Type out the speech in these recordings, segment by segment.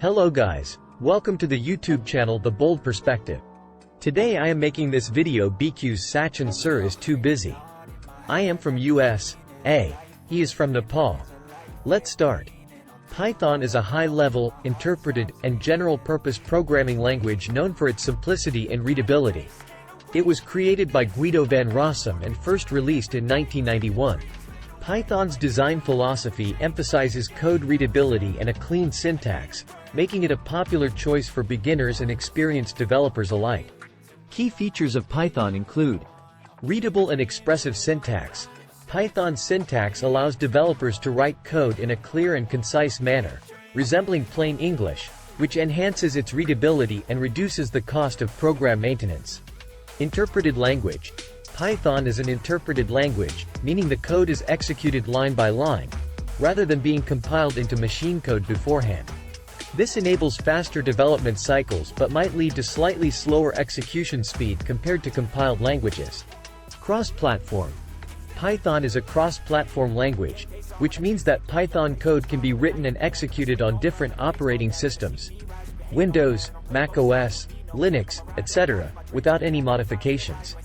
Hello guys, welcome to the YouTube channel The Bold Perspective. Today I am making this video because Sachin sir is too busy. I am from USA. He is from Nepal. Let's start. Python is a high-level, interpreted, and general-purpose programming language known for its simplicity and readability. It was created by Guido van Rossum and first released in 1991. Python's design philosophy emphasizes code readability and a clean syntax, making it a popular choice for beginners and experienced developers alike. Key features of Python include readable and expressive syntax. Python's syntax allows developers to write code in a clear and concise manner, resembling plain English, which enhances its readability and reduces the cost of program maintenance. Interpreted language. Python is an interpreted language, meaning the code is executed line by line, rather than being compiled into machine code beforehand. This enables faster development cycles but might lead to slightly slower execution speed compared to compiled languages. Cross-platform. Python is a cross-platform language, which means that Python code can be written and executed on different operating systems, Windows, Mac OS, Linux, etc., without any modifications.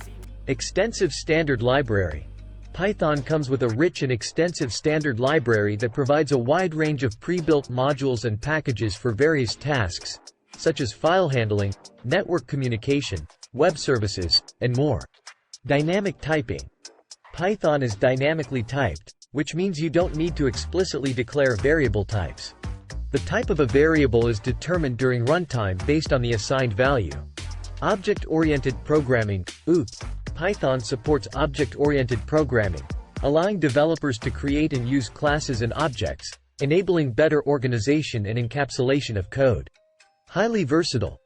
Extensive standard library. Python comes with a rich and extensive standard library that provides a wide range of pre-built modules and packages for various tasks, such as file handling, network communication, web services, and more. Dynamic typing. Python is dynamically typed, which means you don't need to explicitly declare variable types. The type of a variable is determined during runtime based on the assigned value. Object-oriented programming, OOP. Python supports object-oriented programming, allowing developers to create and use classes and objects, enabling better organization and encapsulation of code. Highly versatile.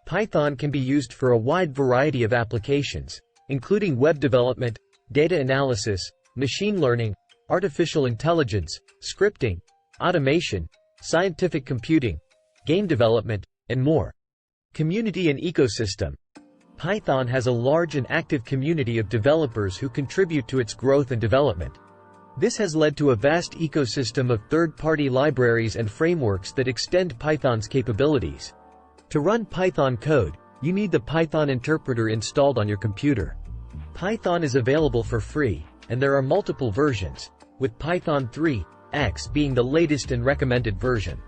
Python can be used for a wide variety of applications, including web development, data analysis, machine learning, artificial intelligence, scripting, automation, scientific computing, game development, and more. Community and ecosystem. Python has a large and active community of developers who contribute to its growth and development. This has led to a vast ecosystem of third-party libraries and frameworks that extend Python's capabilities. To run Python code, you need the Python interpreter installed on your computer. Python is available for free, and there are multiple versions, with Python 3.x being the latest and recommended version.